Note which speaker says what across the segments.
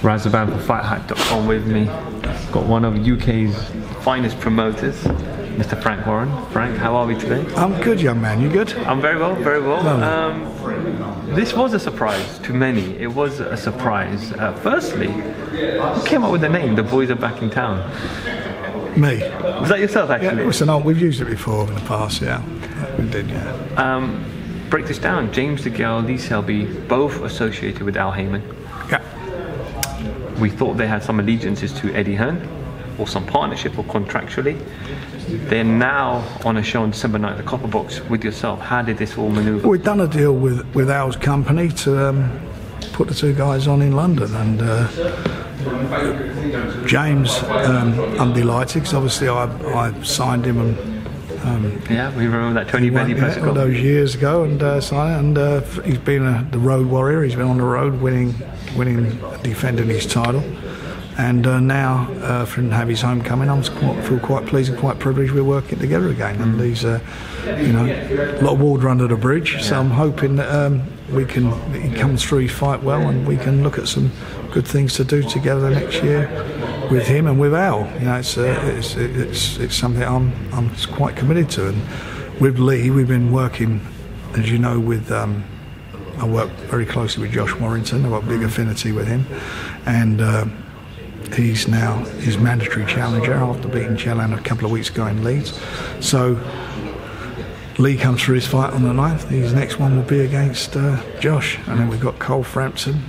Speaker 1: Razaban for FightHype.com with me. Got one of UK's finest promoters, Mr. Frank Warren. Frank, how are we today?
Speaker 2: I'm good, young man. You good?
Speaker 1: I'm very well, very well. This was a surprise to many. It was a surprise. Firstly, who came up with the name, The Boys Are Back in Town?
Speaker 2: Me.
Speaker 1: Was that yourself, actually?
Speaker 2: Yeah, listen, we've used it before in the past, yeah. We did, yeah.
Speaker 1: Break this down. James DeGale, Lee Selby, both associated with Al Heyman.
Speaker 2: Yeah.
Speaker 1: We thought they had some allegiances to Eddie Hearn, or some partnership, or contractually. They're now on a show on December 9th, the Copper Box, with yourself. How did this all manoeuvre?
Speaker 2: We've done a deal with Al's company to put the two guys on in London, and James, I'm delighted because obviously I signed him and
Speaker 1: yeah, we remember that Tony Benny press
Speaker 2: all those years ago, and signed, and he's been the road warrior. He's been on the road winning, defending his title. And now, for him to have his homecoming, I feel quite pleased and quite privileged we're working together again. And he's, a lot of water under the bridge. So I'm hoping that he comes through his fight well, and we can look at some good things to do together next year with him and with Al. It's something I'm quite committed to. And with Lee, we've been working, as you know, with. I work very closely with Josh Warrington. I've got a big affinity with him, and. He's now his mandatory challenger after beating Chellan a couple of weeks ago in Leeds. So Lee comes through his fight on the 9th. His next one will be against Josh. And then we've got Cole Frampton,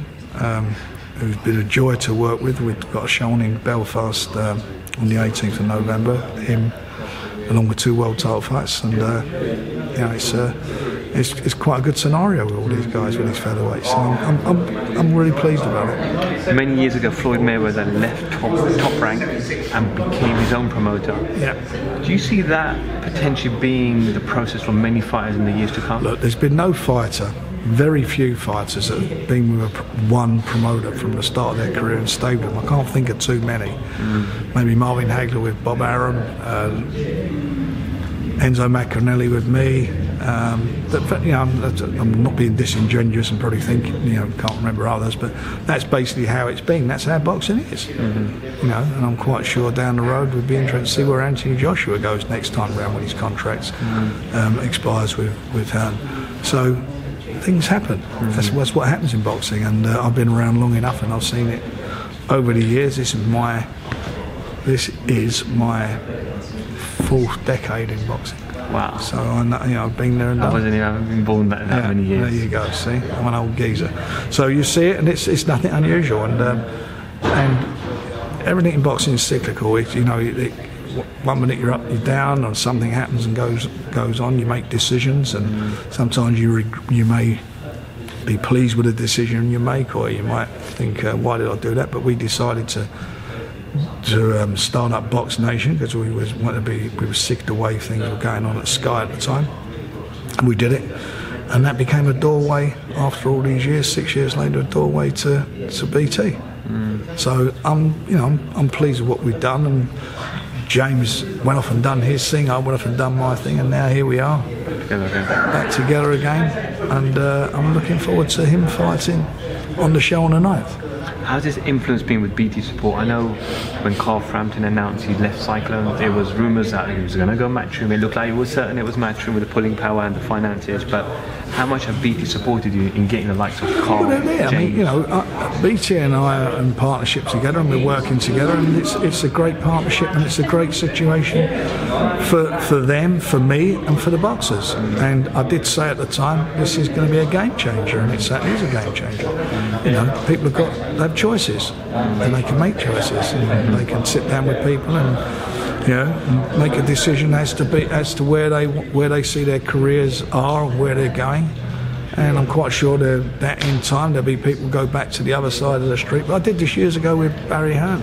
Speaker 2: who's been a joy to work with. We've got a show on in Belfast on the 18th of November. Him, along with 2 world title fights. And it's quite a good scenario with all these guys with these featherweights. So I'm really pleased about it.
Speaker 1: Many years ago, Floyd Mayweather left top rank and became his own promoter.
Speaker 2: Yeah.
Speaker 1: Do you see that potentially being the process for many fighters in the years to come?
Speaker 2: Look, there's been no fighter, very few fighters that have been with one promoter from the start of their career and stayed with them. I can't think of too many. Maybe Marvin Hagler with Bob Arum, Enzo Maccarinelli with me. But I'm not being disingenuous and probably thinking, can't remember others, but that's basically how it's been. That's how boxing is. And I'm quite sure down the road we'd be interested to see where Anthony Joshua goes next time around when his contract expires with Hearn. So things happen. That's what happens in boxing, and I've been around long enough and I've seen it over the years. This is my 4th decade in boxing.
Speaker 1: Wow.
Speaker 2: So I've been there and done.
Speaker 1: I haven't been born that many years.
Speaker 2: There you go. See, I'm an old geezer. So you see it, and it's nothing unusual, and everything in boxing is cyclical. 1 minute you're up, you're down, or something happens and goes on. You make decisions, and sometimes you may be pleased with the decision you make, or you might think, why did I do that? But we decided to start up Box Nation because we were sick of the way things were going on at Sky at the time, and we did it, and that became a doorway after all these years. 6 years later, a doorway to BT. So I'm pleased with what we've done, and James went off and done his thing, I went off and done my thing, and now here we are back together again, and I'm looking forward to him fighting on the show on the 9th.
Speaker 1: How's this influence been with BT support? I know when Carl Frampton announced he left Cyclone, there was rumours that he was going to go Matchroom. It looked like it was certain it was Matchroom with the pulling power and the finances. But how much have BT supported you in getting the likes of Carl, James?
Speaker 2: I mean, BT and I are in partnership together, and we're working together, and it's a great partnership, and it's a great situation for them, for me, and for the boxers. And I did say at the time, this is going to be a game changer, and it certainly is a game changer. People have choices, and they can make choices, and they can sit down with people and make a decision as to where they see their careers are and where they're going. And I'm quite sure that in time there'll be people who go back to the other side of the street. But I did this years ago with Barry Hearn.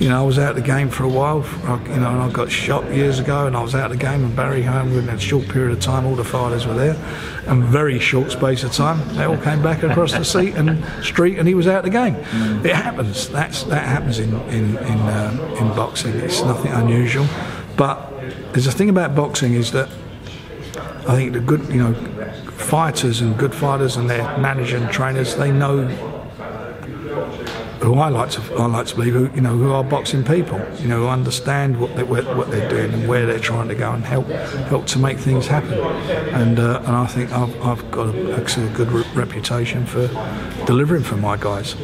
Speaker 2: I was out of the game for a while, and I got shot years ago, and I was out of the game, and Barry Hearn, within a short period of time, all the fighters were there, and very short space of time, they all came back across the street, and he was out of the game. It happens. That happens in boxing. It's nothing unusual. But there's a thing about boxing is that I think the good, fighters and good fighters and their manager and trainers, they know who I like to believe, who are boxing people, who understand what they're doing and where they're trying to go and help to make things happen. And I think I've got a good reputation for delivering for my guys.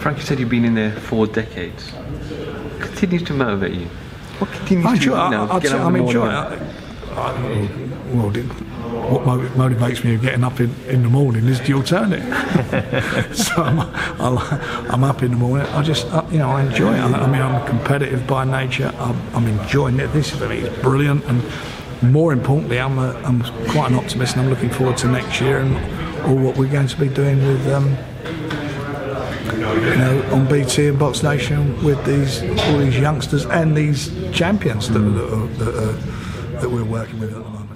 Speaker 1: Frank, you said you've been in there 4 decades. What continues to motivate you? What continues to get up in the morning?
Speaker 2: What motivates me getting up in the morning is the alternative. So I'm up in the morning. I just, I enjoy it. I mean, I'm competitive by nature. I'm enjoying it. This for me is brilliant, and more importantly, I'm quite an optimist, and I'm looking forward to next year and all what we're going to be doing with, on BT and Box Nation with all these youngsters and these champions that we're working with at the moment.